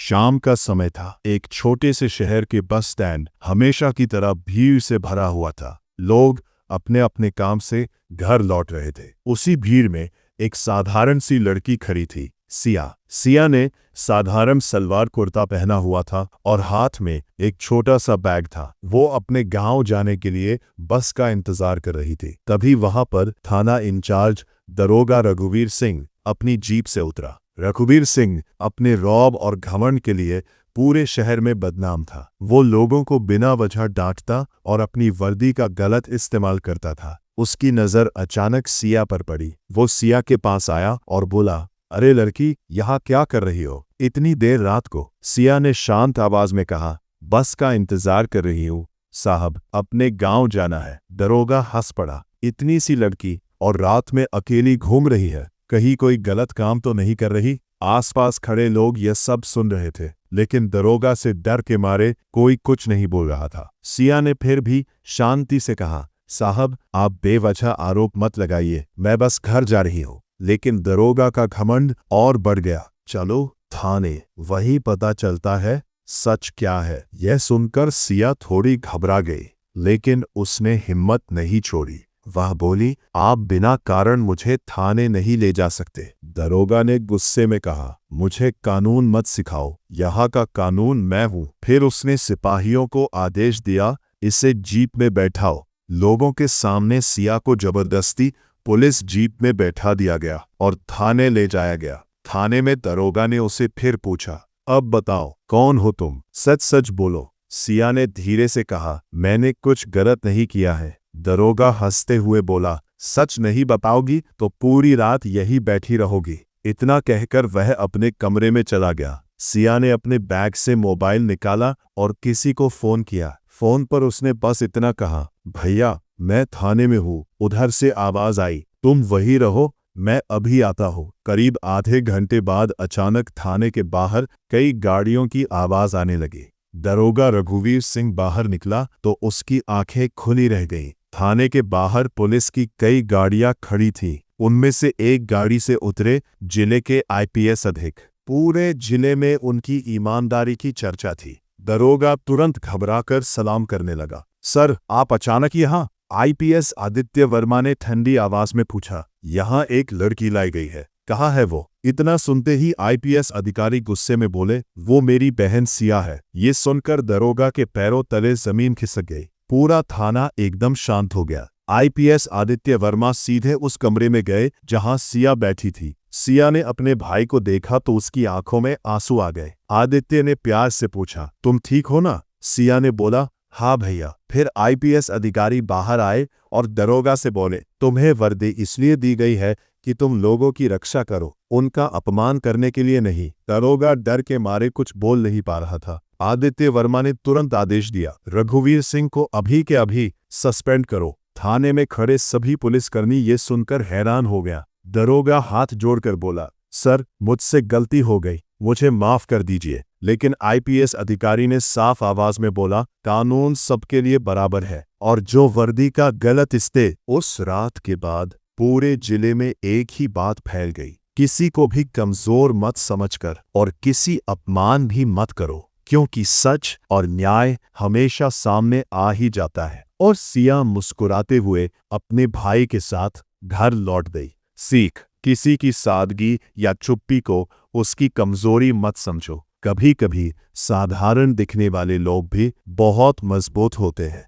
शाम का समय था। एक छोटे से शहर के बस स्टैंड हमेशा की तरह भीड़ से भरा हुआ था। लोग अपने अपने काम से घर लौट रहे थे। उसी भीड़ में एक साधारण सी लड़की खड़ी थी, सिया। सिया ने साधारण सलवार कुर्ता पहना हुआ था और हाथ में एक छोटा सा बैग था। वो अपने गांव जाने के लिए बस का इंतजार कर रही थी। तभी वहां पर थाना इंचार्ज दरोगा रघुवीर सिंह अपनी जीप से उतरा। रघुवीर सिंह अपने रौब और घमंड के लिए पूरे शहर में बदनाम था। वो लोगों को बिना वजह डांटता और अपनी वर्दी का गलत इस्तेमाल करता था। उसकी नज़र अचानक सिया पर पड़ी। वो सिया के पास आया और बोला, अरे लड़की, यहाँ क्या कर रही हो इतनी देर रात को? सिया ने शांत आवाज में कहा, बस का इंतजार कर रही हूँ साहब, अपने गांव जाना है। दरोगा हंस पड़ा। इतनी सी लड़की और रात में अकेली घूम रही है, कहीं कोई गलत काम तो नहीं कर रही? आसपास खड़े लोग यह सब सुन रहे थे, लेकिन दरोगा से डर के मारे कोई कुछ नहीं बोल रहा था। सिया ने फिर भी शांति से कहा, साहब आप बेवजह आरोप मत लगाइए, मैं बस घर जा रही हूँ। लेकिन दरोगा का घमंड और बढ़ गया। चलो थाने, वही पता चलता है सच क्या है। यह सुनकर सिया थोड़ी घबरा गई, लेकिन उसने हिम्मत नहीं छोड़ी। वह बोली, आप बिना कारण मुझे थाने नहीं ले जा सकते। दरोगा ने गुस्से में कहा, मुझे कानून मत सिखाओ, यहाँ का कानून मैं हूँ। फिर उसने सिपाहियों को आदेश दिया, इसे जीप में बैठाओ। लोगों के सामने सिया को जबरदस्ती पुलिस जीप में बैठा दिया गया और थाने ले जाया गया। थाने में दरोगा ने उसे फिर पूछा, अब बताओ कौन हो तुम, सच सच बोलो। सिया ने धीरे से कहा, मैंने कुछ गलत नहीं किया है। दरोगा हंसते हुए बोला, सच नहीं बताओगी तो पूरी रात यही बैठी रहोगी। इतना कहकर वह अपने कमरे में चला गया। सिया ने अपने बैग से मोबाइल निकाला और किसी को फोन किया। फोन पर उसने बस इतना कहा, भैया मैं थाने में हूँ। उधर से आवाज आई, तुम वही रहो, मैं अभी आता हूँ। करीब आधे घंटे बाद अचानक थाने के बाहर कई गाड़ियों की आवाज आने लगी। दरोगा रघुवीर सिंह बाहर निकला तो उसकी आंखें खुली रह गईं। थाने के बाहर पुलिस की कई गाड़ियां खड़ी थीं। उनमें से एक गाड़ी से उतरे जिले के आईपीएस अधीक्षक। पूरे जिले में उनकी ईमानदारी की चर्चा थी। दरोगा तुरंत घबराकर सलाम करने लगा। सर, आप अचानक यहाँ? आईपीएस आदित्य वर्मा ने ठंडी आवाज में पूछा। यहाँ एक लड़की लाई गई है। कहाँ है वो? इतना सुनते ही आईपीएस अधिकारी गुस्से में बोले, वो मेरी बहन सिया है। ये सुनकर दरोगा के पैरों तले जमीन खिसक गई। पूरा थाना एकदम शांत हो गया। आईपीएस आदित्य वर्मा सीधे उस कमरे में गए जहां सिया बैठी थी। सिया ने अपने भाई को देखा तो उसकी आंखों में आंसू आ गए। आदित्य ने प्यार से पूछा, तुम ठीक हो ना? सिया ने बोला, हाँ भैया। फिर आईपीएस अधिकारी बाहर आए और दरोगा से बोले, तुम्हें वर्दी इसलिए दी गई है कि तुम लोगों की रक्षा करो, उनका अपमान करने के लिए नहीं। दरोगा डर के मारे कुछ बोल नहीं पा रहा था। आदित्य वर्मा ने तुरंत आदेश दिया, रघुवीर सिंह को अभी के अभी सस्पेंड करो। थाने में खड़े सभी पुलिसकर्मी ये सुनकर हैरान हो गया। दरोगा हाथ जोड़कर बोला, सर मुझसे गलती हो गई, मुझे माफ कर दीजिए। लेकिन आईपीएस अधिकारी ने साफ आवाज में बोला, कानून सबके लिए बराबर है और जो वर्दी का गलत इस्ते। उस रात के बाद पूरे जिले में एक ही बात फैल गई, किसी को भी कमजोर मत समझकर और किसी अपमान भी मत करो, क्योंकि सच और न्याय हमेशा सामने आ ही जाता है। और सिया मुस्कुराते हुए अपने भाई के साथ घर लौट गई। सीख, किसी की सादगी या चुप्पी को उसकी कमजोरी मत समझो। कभी कभी साधारण दिखने वाले लोग भी बहुत मजबूत होते हैं।